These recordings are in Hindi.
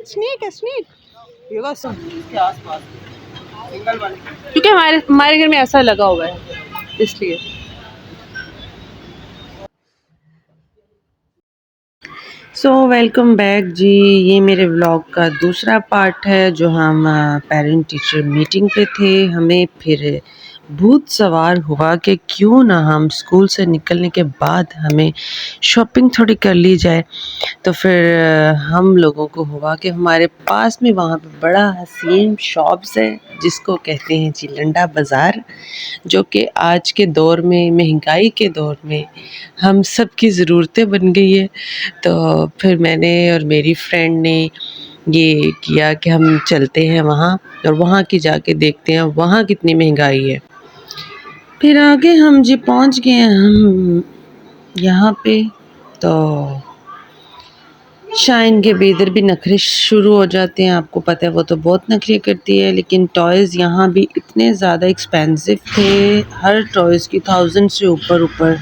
स्नेक है स्नेक। इसके आसपास सिंगल वाले, क्योंकि हमारे घर में ऐसा लगा हुआ है इसलिए। सो वेलकम बैक जी। ये मेरे व्लॉग का दूसरा पार्ट है जो हम पेरेंट टीचर मीटिंग पे थे। हमें फिर भूत सवार हुआ कि क्यों ना हम स्कूल से निकलने के बाद हमें शॉपिंग थोड़ी कर ली जाए। तो फिर हम लोगों को हुआ कि हमारे पास में वहाँ पे बड़ा हसीन शॉप्स है जिसको कहते हैं चिलंडा बाज़ार, जो कि आज के दौर में, महंगाई के दौर में हम सब की ज़रूरतें बन गई है। तो फिर मैंने और मेरी फ्रेंड ने ये किया कि हम चलते हैं वहाँ और वहाँ की जाके देखते हैं वहाँ कितनी महंगाई है। फिर आगे हम जी पहुँच गए हैं हम यहाँ पे। तो शाइन के बेदर भी नखरे शुरू हो जाते हैं, आपको पता है वो तो बहुत नखरे करती है। लेकिन टॉयज़ यहाँ भी इतने ज़्यादा एक्सपेंसिव थे, हर टॉयज़ की 1000 से ऊपर ऊपर,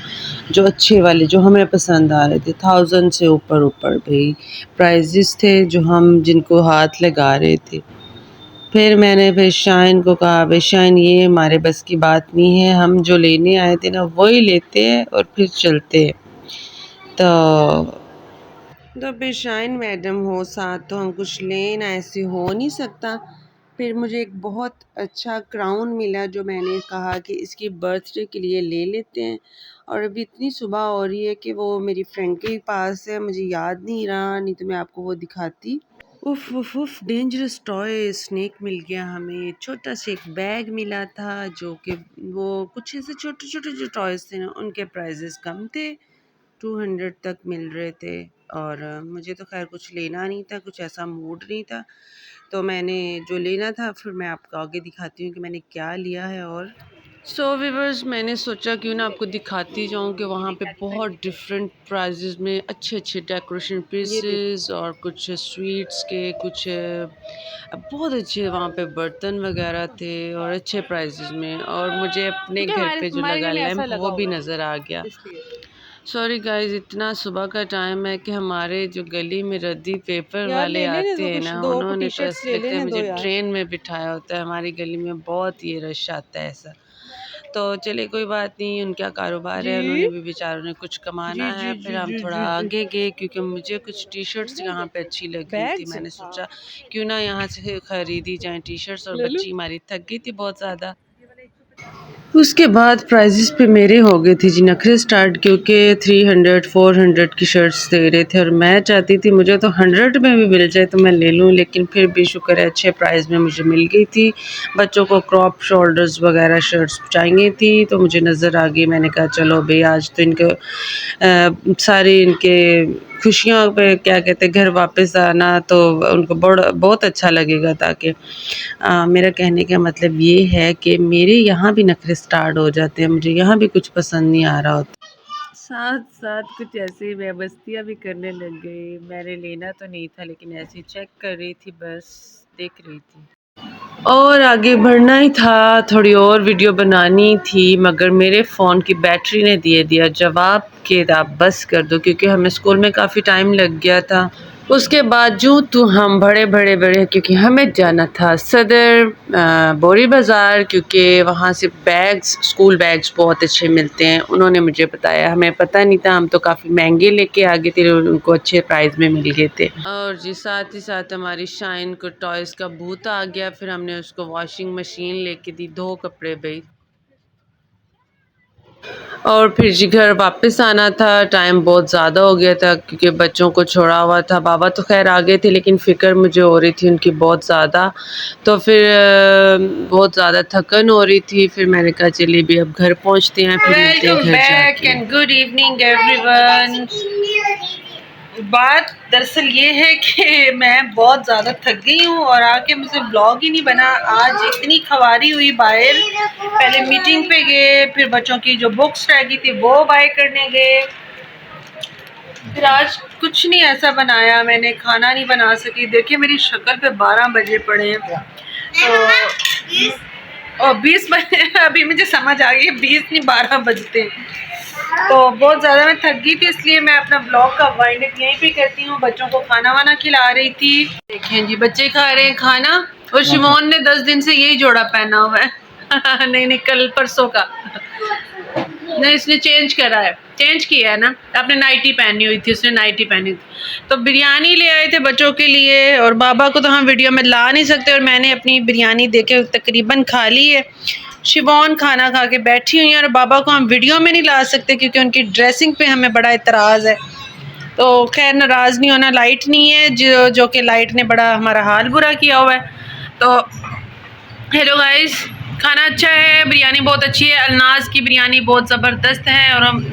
जो अच्छे वाले जो हमें पसंद आ रहे थे 1000 से ऊपर ऊपर भाई प्राइजेस थे जो हम जिनको हाथ लगा रहे थे। फिर मैंने फिर शाइन को कहा, भाई शाइन ये हमारे बस की बात नहीं है, हम जो लेने आए थे ना वही लेते हैं और फिर चलते हैं। तो फिर शाइन मैडम हो साथ तो हम कुछ लेना, ऐसे हो नहीं सकता। फिर मुझे एक बहुत अच्छा क्राउन मिला जो मैंने कहा कि इसकी बर्थडे के लिए ले लेते हैं। और अभी इतनी सुबह हो रही है कि वो मेरी फ्रेंड के पास है, मुझे याद नहीं रहा, नहीं तो मैं आपको वो दिखाती। उफ उफ उफ डेंजरस टॉय स्नेक मिल गया हमें। छोटा सा एक बैग मिला था जो कि वो कुछ ऐसे छोटे छोटे जो टॉयज़ थे ना उनके प्राइजेस कम थे, 200 तक मिल रहे थे। और मुझे तो खैर कुछ लेना नहीं था, कुछ ऐसा मूड नहीं था, तो मैंने जो लेना था फिर मैं आपको आगे दिखाती हूँ कि मैंने क्या लिया है। और सो व्यूअर्स, मैंने सोचा क्यों ना आपको दिखाती जाऊँ कि वहाँ पे बहुत डिफरेंट प्राइजेस में अच्छे अच्छे डेकोरेशन पीसेस और कुछ स्वीट्स के कुछ बहुत अच्छे वहाँ पे बर्तन वगैरह थे और अच्छे प्राइजेस में। और मुझे अपने घर पे जो लगा लैंप वो भी नज़र आ गया। सॉरी गाइज, इतना सुबह का टाइम है कि हमारे जो गली में रद्दी पेपर वाले आते हैं ना, उन्होंने तो ऐसा लगता है मुझे ट्रेन में बिठाया होता है। हमारी गली में बहुत ये रश आता है ऐसा। तो चलिए कोई बात नहीं, उनका कारोबार है, उन्होंने भी बेचारों ने कुछ कमाना है। फिर हम थोड़ा आगे गए क्योंकि मुझे कुछ टी शर्ट्स यहाँ पे अच्छी लग रही थी। मैंने सोचा क्यों ना यहाँ से ख़रीदी जाए टी शर्ट्स, और बच्ची हमारी थक गई थी बहुत ज़्यादा। उसके बाद प्राइजेस पे मेरे हो गए थे जी नखरे स्टार्ट, क्योंकि 300 400 की शर्ट्स दे रहे थे और मैं चाहती थी मुझे तो 100 में भी मिल जाए तो मैं ले लूँ। लेकिन फिर भी शुक्र है अच्छे प्राइस में मुझे मिल गई थी। बच्चों को क्रॉप शोल्डर्स वगैरह शर्ट्स चाहिए थी तो मुझे नज़र आ गई। मैंने कहा चलो भाई आज तो इनके सारे इनके खुशियों पे क्या कहते हैं घर वापस आना तो उनको बहुत अच्छा लगेगा। ताकि मेरा कहने का मतलब ये है कि मेरे यहाँ भी नखरे स्टार्ट हो जाते हैं, मुझे यहाँ भी कुछ पसंद नहीं आ रहा होता। साथ साथ कुछ ऐसी बेबस्तियाँ भी करने लग गई। मैंने लेना तो नहीं था लेकिन ऐसे चेक कर रही थी, बस देख रही थी। और आगे बढ़ना ही था, थोड़ी और वीडियो बनानी थी, मगर मेरे फ़ोन की बैटरी ने दे दिया जवाब कि आप बस कर दो, क्योंकि हमें स्कूल में काफ़ी टाइम लग गया था। उसके बाद जो तो हम बड़े क्योंकि हमें जाना था सदर बोरी बाज़ार, क्योंकि वहाँ से बैग्स, स्कूल बैग्स बहुत अच्छे मिलते हैं। उन्होंने मुझे बताया, हमें पता नहीं था, हम तो काफ़ी महंगे लेके आ गए थे, उनको अच्छे प्राइस में मिल गए थे। और जी साथ ही साथ हमारी शाइन को टॉयज़ का भूत आ गया। फिर हमने उसको वॉशिंग मशीन लेके दी, 2 कपड़े भाई। और फिर जी घर वापस आना था, टाइम बहुत ज़्यादा हो गया था क्योंकि बच्चों को छोड़ा हुआ था। बाबा तो खैर आ गए थे लेकिन फ़िक्र मुझे हो रही थी उनकी बहुत ज़्यादा। तो फिर बहुत ज़्यादा थकन हो रही थी। फिर मैंने कहा चलिए भी अब घर पहुंचते हैं, फिर मिलते हैं घर जाके। And good evening everyone. बात दरअसल ये है कि मैं बहुत ज़्यादा थक गई हूँ और आके मुझसे ब्लॉग ही नहीं बना। आज इतनी खवारी हुई बाहर, पहले मीटिंग पे गए, फिर बच्चों की जो बुक्स रह गई थी वो बाय करने गए, फिर आज कुछ नहीं ऐसा बनाया, मैंने खाना नहीं बना सकी। देखिए मेरी शक्ल पे 12 बजे पड़े हैं तो और 20 बजे अभी मुझे समझ आ गई 20 नहीं 12 बजते हैं। तो बहुत ज़्यादा मैं थक गई थी, इसलिए मैं अपना ब्लॉग का वाइंड अप यहीं पे करती हूँ। बच्चों को खाना वाना खिला रही थी। देखें जी, बच्चे खा रहे हैं खाना और शिमोन ने 10 दिन से यही जोड़ा पहना हुआ है। नहीं नहीं, कल परसों का नहीं, इसने चेंज करा है, चेंज किया है ना। आपने नाइटी पहनी हुई थी, उसने नाइटी पहनी थी। तो बिरयानी ले आए थे बच्चों के लिए, और बाबा को तो हम वीडियो में ला नहीं सकते, और मैंने अपनी बिरयानी देके तकरीबन खा ली है। शिवॉन खाना खा के बैठी हुई है, और बाबा को हम वीडियो में नहीं ला सकते क्योंकि उनकी ड्रेसिंग पे हमें बड़ा इतराज़ है। तो खैर, नाराज़ नहीं होना, लाइट नहीं है जो कि लाइट ने बड़ा हमारा हाल बुरा किया हुआ है। तो हेलो गाइस, खाना अच्छा है, बिरयानी बहुत अच्छी है, अलनाज की बिरयानी बहुत ज़बरदस्त है। और हम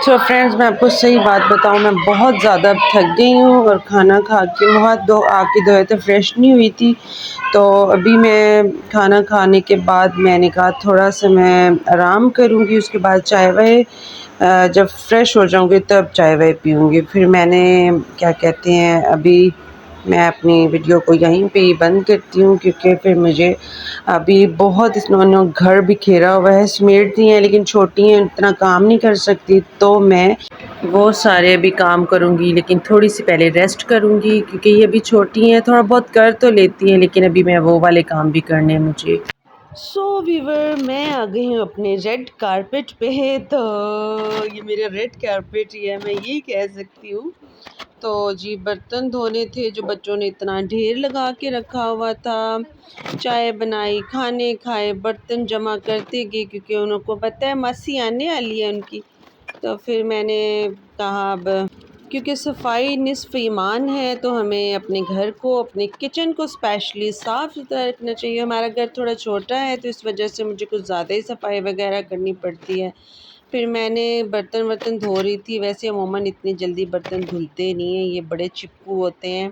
तो फ्रेंड्स, मैं आपको सही बात बताऊं, मैं बहुत ज़्यादा थक गई हूँ और खाना खा के मुँह हाथ आके धोए थे, फ्रेश नहीं हुई थी। तो अभी मैं खाना खाने के बाद मैंने कहा थोड़ा सा मैं आराम करूँगी, उसके बाद चाय वाय जब फ्रेश हो जाऊँगी तब चाय वाय पीऊँगी। फिर मैंने क्या कहते हैं, अभी मैं अपनी वीडियो को यहीं पे ही बंद करती हूँ क्योंकि फिर मुझे अभी बहुत इन्होंने घर बिखेरा हुआ है, समेटती हैं लेकिन छोटी हैं, इतना काम नहीं कर सकती। तो मैं वो सारे भी काम करूँगी, लेकिन थोड़ी सी पहले रेस्ट करूँगी क्योंकि ये अभी छोटी हैं, थोड़ा बहुत कर तो लेती हैं, लेकिन अभी मैं वो वाले काम भी करने हैं मुझे। सो वीवर, मैं आ गई हूँ अपने रेड कारपेट पे। तो ये मेरा रेड कारपेट ही है, मैं यही कह सकती हूँ। तो जी, बर्तन धोने थे जो बच्चों ने इतना ढेर लगा के रखा हुआ था। चाय बनाई, खाने खाए, बर्तन जमा करते गए क्योंकि उनको पता है मासी आने वाली है उनकी। तो फिर मैंने कहा अब क्योंकि सफाई निस्फ़ ईमान है, तो हमें अपने घर को, अपने किचन को स्पेशली साफ़ सुथरा रखना चाहिए। हमारा घर थोड़ा छोटा है तो इस वजह से मुझे कुछ ज़्यादा ही सफाई वगैरह करनी पड़ती है। फिर मैंने बर्तन वर्तन धो रही थी, वैसे अमूमन इतनी जल्दी बर्तन धुलते नहीं हैं, ये बड़े चिपकू होते हैं।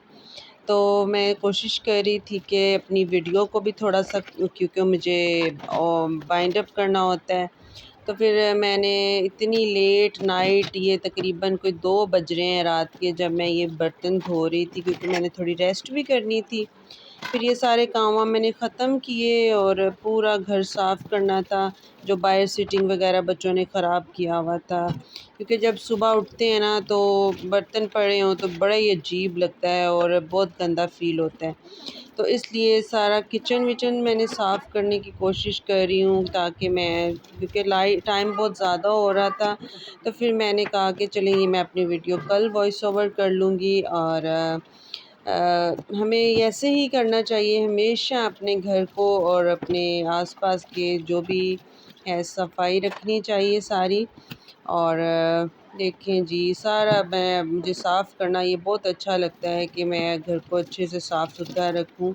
तो मैं कोशिश कर रही थी कि अपनी वीडियो को भी थोड़ा सा, क्योंकि मुझे बाइंड अप करना होता है। तो फिर मैंने इतनी लेट नाइट, ये तकरीबन कोई 2 बज रहे हैं रात के, जब मैं ये बर्तन धो रही थी क्योंकि मैंने थोड़ी रेस्ट भी करनी थी। फिर ये सारे काम वाम मैंने ख़त्म किए और पूरा घर साफ़ करना था, जो बाहर सीटिंग वगैरह बच्चों ने ख़राब किया हुआ था। क्योंकि जब सुबह उठते हैं ना तो बर्तन पड़े हों तो बड़ा ही अजीब लगता है और बहुत गंदा फ़ील होता है। तो इसलिए सारा किचन विचन मैंने साफ़ करने की कोशिश कर रही हूँ, ताकि मैं, क्योंकि टाइम बहुत ज़्यादा हो रहा था। तो फिर मैंने कहा कि चलें, ये मैं अपनी वीडियो कल वॉइस ओवर कर लूँगी। और हमें ऐसे ही करना चाहिए, हमेशा अपने घर को और अपने आसपास के जो भी है सफाई रखनी चाहिए सारी। और देखें जी, सारा मुझे साफ़ करना ये बहुत अच्छा लगता है कि मैं घर को अच्छे से साफ़ सुथरा रखूं।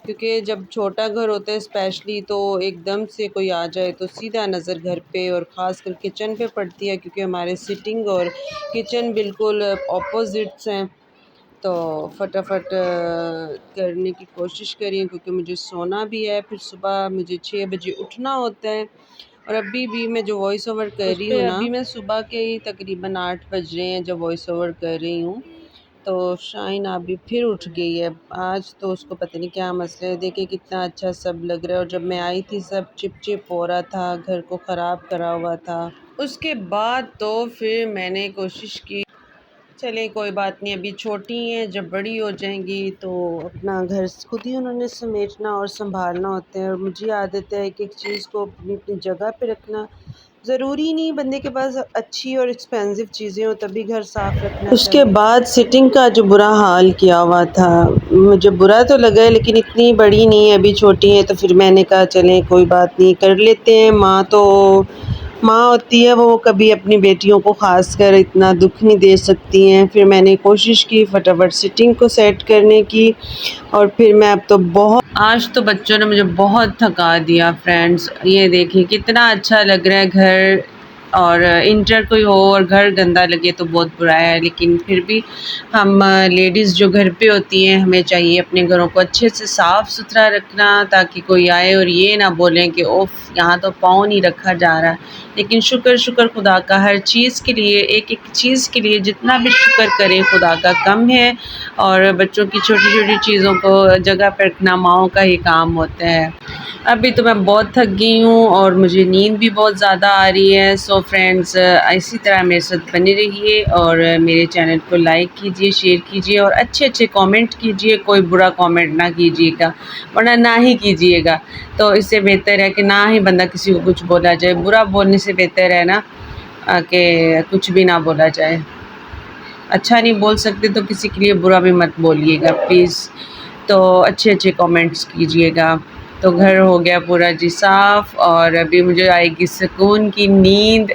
क्योंकि जब छोटा घर होता है स्पेशली, तो एकदम से कोई आ जाए तो सीधा नज़र घर पे और ख़ास कर किचन पे पड़ती है, क्योंकि हमारे सिटिंग और किचन बिल्कुल ऑपोजिट्स हैं। तो फटाफट करने की कोशिश करिए क्योंकि मुझे सोना भी है, फिर सुबह मुझे 6 बजे उठना होता है। और अभी भी मैं जो वॉइस ओवर कर रही हूँ ना, अभी मैं सुबह के ही तकरीबन 8 बज रहे हैं जब वॉइस ओवर कर रही हूँ। तो शाइन अभी फिर उठ गई है, आज तो उसको पता नहीं क्या मसला है। देखिए कितना अच्छा सब लग रहा है, और जब मैं आई थी सब चिप चिप हो रहा था, घर को ख़राब करा हुआ था। उसके बाद तो फिर मैंने कोशिश की, चलें कोई बात नहीं, अभी छोटी हैं, जब बड़ी हो जाएंगी तो अपना घर खुद ही उन्होंने समेटना और संभालना होता है। और मुझे आदत है कि एक चीज़ को अपनी अपनी जगह पे रखना। ज़रूरी नहीं बंदे के पास अच्छी और एक्सपेंसिव चीज़ें हो तभी घर साफ़ रखना। उसके बाद सिटिंग का जो बुरा हाल किया हुआ था, मुझे बुरा तो लगा है लेकिन इतनी बड़ी नहीं है, अभी छोटी है। तो फिर मैंने कहा चलें कोई बात नहीं, कर लेते हैं। माँ होती है, वो कभी अपनी बेटियों को ख़ास कर इतना दुख नहीं दे सकती हैं। फिर मैंने कोशिश की फटाफट सिटिंग को सेट करने की, और फिर मैं अब तो बहुत, आज तो बच्चों ने मुझे बहुत थका दिया फ्रेंड्स। ये देखिए कितना अच्छा लग रहा है घर, और इंटर कोई हो और घर गंदा लगे तो बहुत बुरा है, लेकिन फिर भी हम लेडीज़ जो घर पे होती हैं हमें चाहिए अपने घरों को अच्छे से साफ़ सुथरा रखना, ताकि कोई आए और ये ना बोलें कि ओफ यहाँ तो पाँव नहीं रखा जा रहा। लेकिन शुक्र खुदा का, हर चीज़ के लिए, एक एक चीज़ के लिए जितना भी शुक्र करें खुदा का कम है। और बच्चों की छोटी छोटी चीज़ों को जगह पर रखना माओं का ही काम होता है। अभी तो मैं बहुत थक गई हूँ और मुझे नींद भी बहुत ज़्यादा आ रही है। सो फ्रेंड्स, इसी तरह मेरे साथ बने रहिए और मेरे चैनल को लाइक कीजिए, शेयर कीजिए और अच्छे अच्छे कमेंट कीजिए। कोई बुरा कमेंट ना कीजिएगा, वरना ना ही कीजिएगा। तो इससे बेहतर है कि ना ही बंदा किसी को कुछ बोला जाए। बुरा बोलने से बेहतर है ना कि कुछ भी ना बोला जाए। अच्छा नहीं बोल सकते तो किसी के लिए बुरा भी मत बोलिएगा प्लीज़। तो अच्छे अच्छे कमेंट्स कीजिएगा। तो घर हो गया पूरा जी साफ़ और अभी मुझे आएगी सुकून की नींद।